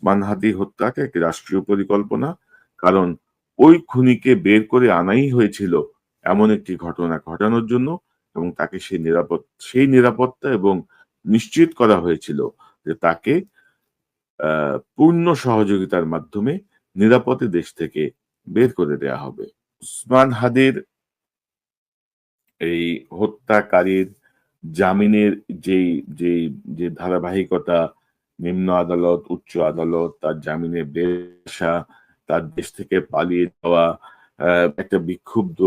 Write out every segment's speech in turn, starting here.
ওসমান হাদি হত্যাকে একটি রাষ্ট্রীয় পরিকল্পনা। কারণ ওই খুনিকে বের করে আনাই হয়েছিল এমন একটি ঘটনা ঘটানোর জন্য, এবং তাকে সেই নিরাপত্তা এবং নিশ্চিত করা হয়েছিল যে তাকে পূর্ণ সহযোগিতার মাধ্যমে নিরাপদে দেশ থেকে বের করে দেয়া হবে। ওসমান হাদির এই হত্যাকারীর জামিনের যেই যেই যে ধারাবাহিকতা, নিম্ন আদালত, উচ্চ আদালত, তার জামিনে বের আসা, তার দেশ থেকে পালিয়ে যাওয়া, একটা বিক্ষুব্ধ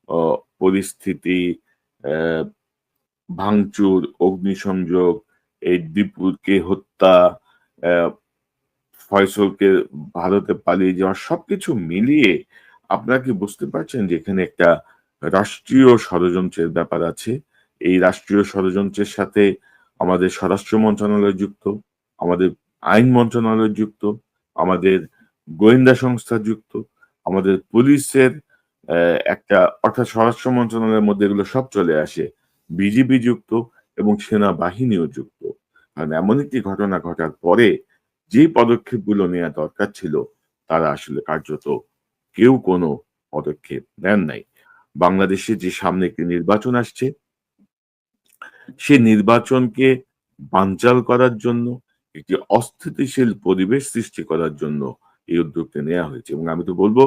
অ পরিস্থিতি, অ্যা ভাঙচুর, অগ্নিসংযোগ, এই দীপুকে হত্যা, অ্যা ফয়সলকে ভারতে পালিয়ে যাওয়া, সবকিছু মিলিয়ে আপনারা কি বুঝতে পারছেন যে এখানে একটা রাষ্ট্রীয় ষড়যন্ত্রের ব্যাপার আছে? এই রাষ্ট্রীয় ষড়যন্ত্রের সাথে আমাদের স্বরাষ্ট্র মন্ত্রণালয় যুক্ত, আমাদের আইন মন্ত্রণালয় যুক্ত, আমাদের গোয়েন্দা সংস্থা যুক্ত, আমাদের পুলিশের একটা, অর্থাৎ স্বরাষ্ট্র মন্ত্রণালয়ের মধ্যে এগুলো সব চলে আসে। বিজিবি যুক্ত এবং সেনাবাহিনীও যুক্ত। কারণ এমন একটি ঘটনা ঘটার পরে যে পদক্ষেপগুলো নেয়া দরকার ছিল, তারা আসলে কার্যত কেউ কোনো পদক্ষেপ নেন নাই। বাংলাদেশে যে সামনে একটি নির্বাচন আসছে, সে নির্বাচনকে বানচাল করার জন্য, একটি অস্থিতিশীল পরিবেশ সৃষ্টি করার জন্য এই উদ্যোগটা নেয়া হয়েছে। এবং আমি তো বলব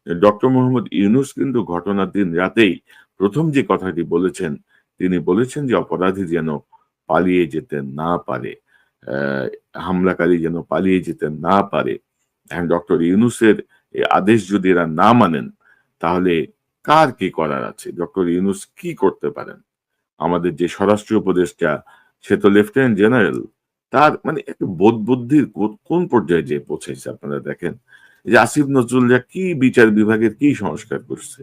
ডক্টর মোহাম্মদ ইউনূস কিন্তু ঘটনার দিন রাতেই ১ম যে কথাটি বলেছেন, তিনি বলেছেন যে অপরাধী যেন পালিয়ে যেতে না পারে। হামলাকারী যেন পালিয়ে যেতে না পারে। এখন ডক্টর ইউনূসের এই আদেশ যদি এরা না মানেন, তাহলে কার কি করার আছে? ডক্টর ইউনূস কি করতে পারেন? আমাদের যে স্বরাষ্ট্র উপদেষ্টা, সে তো লেফটেন্যান্ট জেনারেল। তার মানে একটা বোধ বুদ্ধির কোন পর্যায়ে যেয়ে পৌঁছেছে আপনারা দেখেন। এই যে আসিফ নজরুলরা কি বিচার বিভাগের কি সংস্কার করছে?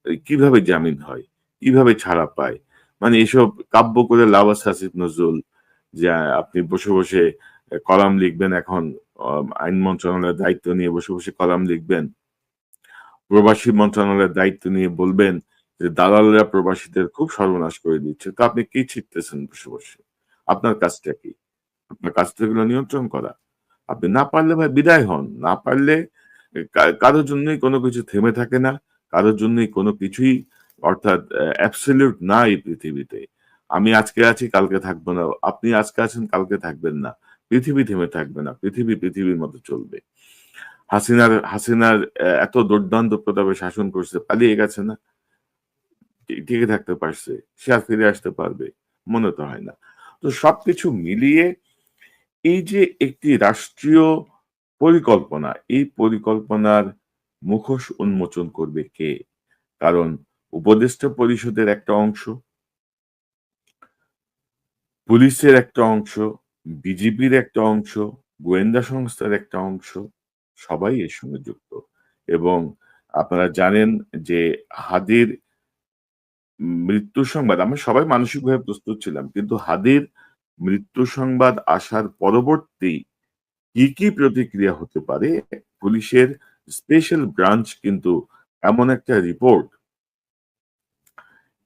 এই কিভাবে জামিন হয়? কিভাবে ছাড়া পায়? মানে এসব কাব্য করে লাভ আছে আসিফ নজরুল, যে আপনি বসে, বসে কলাম লিখবেন এখন, আইন মন্ত্রণালয়ের দায়িত্ব নিয়ে বসে, বসে কলাম লিখবেন। প্রবাসী মন্ত্রণালয়ের দায়িত্ব নিয়ে বলবেন যে দালালরা প্রবাসীদের খুব সর্বনাশ করে দিচ্ছে। তো আপনি কি শিখতেছেন বসে, বসে? আপনার কাজটা কি? আপনার কাজ তো এগুলো নিয়ন্ত্রণ করা। আপনি না পারলে ভাই বিদায় হন। না পারলে কারোর জন্যই কোনো কিছু থেমে থাকে না। কারোর জন্যই কোনো কিছুই, অর্থাৎ অ্যাবসোলিউট না এই পৃথিবীতে। আমি আজকে আছি, কালকে থাকবো না। আপনি আজকে আছেন, কালকে থাকবেন না। পৃথিবী থেমে থাকবে না। পৃথিবী পৃথিবীর মতো চলবে। হাসিনার এত দুর্দান্ত প্রতাপে শাসন করছে, পালিয়ে গেছে না? টিকে থাকতে পারছে। সে আর ফিরে আসতে পারবে? মনে তো হয় না। তো সবকিছু মিলিয়ে এই যে একটি রাষ্ট্রীয় পরিকল্পনা, এই পরিকল্পনার মুখোশ উন্মোচন করবে কে? কারণ উপদেষ্টা পরিষদের একটা অংশ, পুলিশের একটা অংশ, বিজিবির একটা অংশ, গোয়েন্দা সংস্থার একটা অংশ, সবাই এর সঙ্গে যুক্ত। এবং আপনারা জানেন যে হাদির মৃত্যুর সংবাদ, আমরা সবাই মানসিকভাবে প্রস্তুত ছিলাম। কিন্তু হাদির মৃত্যু সংবাদ আসার পরবর্তী কি প্রতিক্রিয়া হতে পারে, পুলিশের স্পেশাল ব্রাঞ্চ কিন্তু এমন একটা রিপোর্ট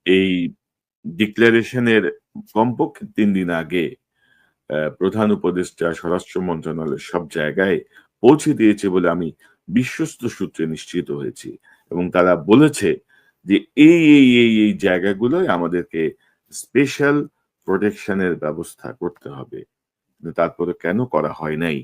এই ডিক্লারেশনের কমপক্ষে ৩ দিন আগে প্রধান উপদেষ্টা, স্বরাষ্ট্র মন্ত্রণালয়ের সব জায়গায় পৌঁছে দিয়েছে বলে আমি বিশ্বস্ত সূত্রে নিশ্চিত হয়েছি। এবং তারা বলেছে যে এই জায়গাগুলোয় আমাদেরকে স্পেশাল প্রোটেকশন এর ব্যবস্থা করতে হবে। কিন্তু তারপরে কেন করা হয় নাই?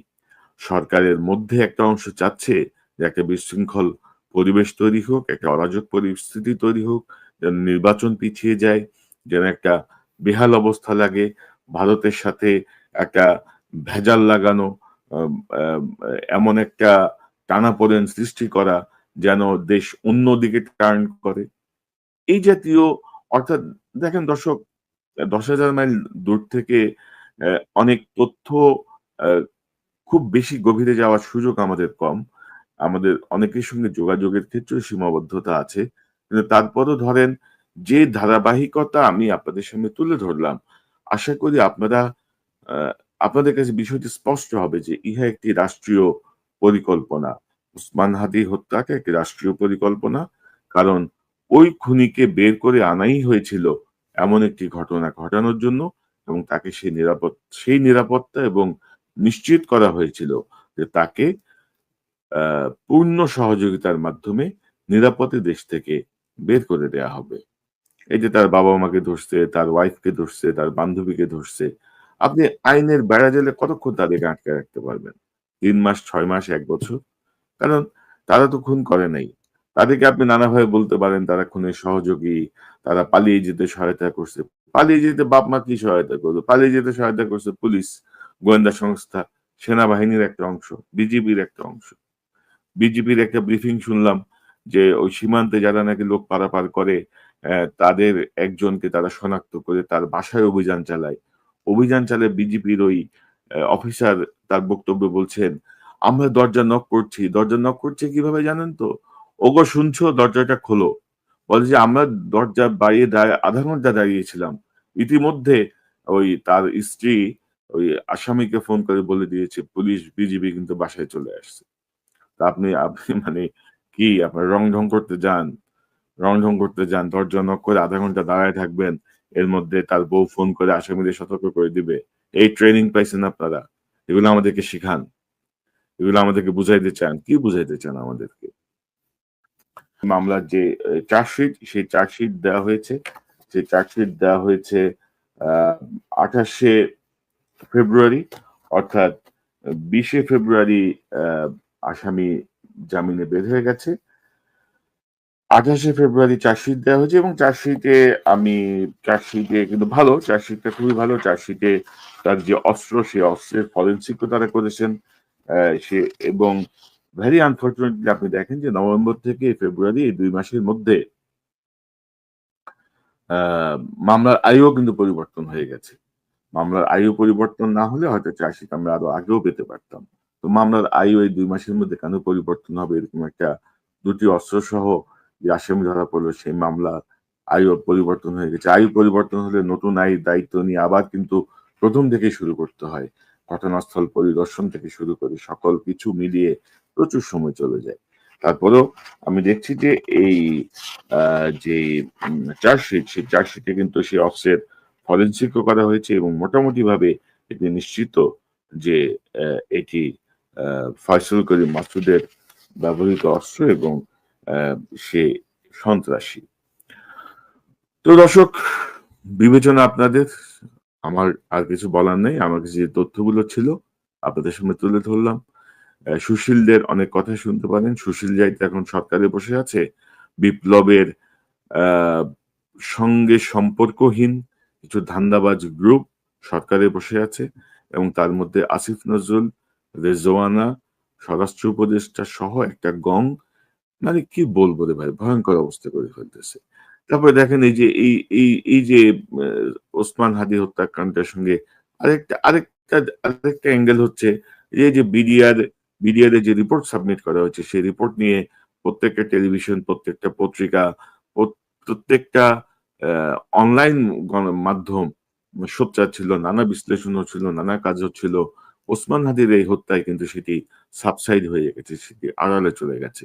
সরকারের মধ্যে একটা অংশ চাচ্ছে যে একটা বিশৃঙ্খল পরিবেশ তৈরি হোক, একটা অরাজক পরিস্থিতি তৈরি হোক, যেন নির্বাচন পিছিয়ে যায়, যেন একটা বেহাল অবস্থা লাগে, ভারতের সাথে একটা ভেজাল লাগানো, আম আম এমন একটা টানাপোড়েন সৃষ্টি করা যেন দেশ অন্যদিকে টার্ন করে। এই জাতীয়, অর্থাৎ দেখেন দর্শক, ১০,০০০ মাইল দূর থেকে অনেক তথ্য, আ খুব বেশি গভীরে যাওয়ার সুযোগ আমাদের কম। আমাদের অনেকের সঙ্গে যোগাযোগের ক্ষেত্রেও সীমাবদ্ধতা আছে। কিন্তু তারপরও ধরেন, যে ধারাবাহিকতা আমি আপনাদের সামনে তুলে ধরলাম, আশা করি আ আপনাদের কাছে বিষয়টি স্পষ্ট হবে যে ইহা একটি রাষ্ট্রীয় পরিকল্পনা। ওসমান হাদি হত্যাকে একটি রাষ্ট্রীয় পরিকল্পনা। কারণ ওই খুনিকে বের করে আনাই হয়েছিল এমন একটি ঘটনা ঘটানোর জন্য, এবং তাকে সেই নিরাপত্তা এবং নিশ্চিত করা হয়েছিল যে তাকে পূর্ণ সহযোগিতার মাধ্যমে নিরাপদে দেশ থেকে বের করে দেয়া হবে। এই যে তার বাবা-মাকে ধরছে, তার ওয়াইফকে ধরছে, তার বান্ধবীকে ধরছে। আপনি আইনের বেড়াজালে কতক্ষণ তাদেরকে আটকে রাখতে পারবেন? ৩ মাস, ৬ মাস, ১ বছর? কারণ তারা তো খুন করে নাই। তাদেরকে আপনি নানাভাবে বলতে পারেন তারা খুনের সহযোগী, তারা পালিয়ে যেতে সহায়তা করছে। পালিয়ে যেতে বাপ-মা কি সহায়তা করবে? পালিয়ে যেতে সহায়তা করছে পুলিশ, গোয়েন্দা সংস্থা, সেনাবাহিনীর একটা অংশ, বিজিবির একটা অংশ। বিজিবির একটা ব্রিফিং শুনলাম যে ওই সীমান্তে যারা নাকি লোক পারাপার করে তাদের একজনকে তারা শনাক্ত করে তার বাসায় অভিযান চালায়। অভিযান চালায় বিজিবির ওই অফিসার তার বক্তব্যে বলছেন, "আমরা দরজা নক করছি।" দরজা নক করছে কিভাবে জানেন তো? "ওগো শুনছো? দরজাটা খোলো।" বলে যে, "আমরা দরজা বাইরে ০.৫ ঘন্টা দাঁড়িয়েছিলাম।" ইতিমধ্যে ওই তার স্ত্রী ওই আসামিকে ফোন করে বলে দিয়েছে, "পুলিশ, বিজিবি কিন্তু বাসায় চলে আসছে।" তা আপনি আপনি মানে কি আপনার রং-ঢং করতে যান? রং-ঢং করতে যান, দরজা নক করে ০.৫ ঘন্টা দাঁড়ায় থাকবেন। এর মধ্যে তার বউ ফোন করে আসামিদের সতর্ক করে দিবে। এই ট্রেনিং পাইছেন আপনারা? এগুলো আমাদেরকে শিখান। এগুলো আমাদেরকে বুঝাইতে চান। কি বুঝাইতে চান আমাদেরকে? মামলার যে চার্জশিট, সেই চার্জশিট দেওয়া হয়েছে। সেই চার্জশিট দেওয়া হয়েছে আ ২৮শে ফেব্রুয়ারি অর্থাৎ ২০শে ফেব্রুয়ারি আ আসামি জামিনে বের হয়ে গেছে। ২৮শে ফেব্রুয়ারি চার্জশিট দেওয়া হয়েছে এবং চার্জশিটে কিন্তু ভালো, চার্জশিটটা খুবই ভালো। চার্জশিটে তার যে অস্ত্র, সেই অস্ত্রের ফরেনসিকও তারা করেছেন। সে এবং ভেরি আনফরচুনেটলি আপনি দেখেন যে নভেম্বর থেকে ফেব্রুয়ারি এই ২ মাসের মধ্যে আ মামলার আয়ুও কিন্তু পরিবর্তন হয়ে গেছে। মামলার আয়ু পরিবর্তন না হলে হয়তো চার্জশিট আমরা আরো আগেও পেতে পারতাম। তো মামলার আয়ু এই ২ মাসের মধ্যে কেন পরিবর্তন হবে? এরকম একটা ২ টি অস্ত্রসহ যে আসামি ধরা পড়ল সেই মামলার আয়ু পরিবর্তন হয়ে গেছে। আয়ু পরিবর্তন হলে নতুন আইন দায়িত্ব নিয়ে আবার কিন্তু ১ম থেকেই শুরু করতে হয়। ঘটনাস্থল পরিদর্শন থেকে শুরু করে সকল কিছু মিলিয়ে প্রচুর সময় চলে যায়। তারপরেও আমি দেখছি যে এই আ যে চার্জশিট, সেই চার্জশিটে কিন্তু সেই অস্ত্রের ফরেনসিকও করা হয়েছে এবং মোটামুটিভাবে এটি নিশ্চিত যে এটি আ ফয়সাল করিম মাসুদের ব্যবহৃত অস্ত্র এবং আ সে সন্ত্রাসী। তো দর্শক বিবেচনা আপনাদের। আমার আর কিছু বলার নেই। আমার কাছে যে তথ্যগুলো ছিল আপনাদের সামনে তুলে ধরলাম। সুশীলদের অনেক কথাই শুনতে পারেন। সুশীল যাইতে এখন সরকারে বসে আছে। বিপ্লবের আ সঙ্গে সম্পর্কহীন কিছু ধান্দাবাজ গ্রুপ সরকারে বসে আছে এবং তার মধ্যে আসিফ নজরুল, রেজওয়ানা, স্বরাষ্ট্র উপদেষ্টা সহ একটা গং মানে কি বলবো রে ভাই? ভয়ংকর অবস্থা করে ফেলতেছে। তারপরে দেখেন এই যে এই যে আ ওসমান হাদি হত্যাকাণ্ডের সঙ্গে আরেকটা অ্যাঙ্গেল হচ্ছে এই যে বিডিআর এর যে রিপোর্ট সাবমিট করা হয়েছে সেই রিপোর্ট নিয়ে প্রত্যেকটা টেলিভিশন, প্রত্যেকটা পত্রিকা, প্রত্যেকটা আ অনলাইন গণমাধ্যম সোচ্চার ছিল, নানা বিশ্লেষণ হচ্ছিল, নানা কাজ হচ্ছিল। ওসমান হাদির এই হত্যায় কিন্তু সেটি সাবসাইড হয়ে গেছে, সেটি আড়ালে চলে গেছে।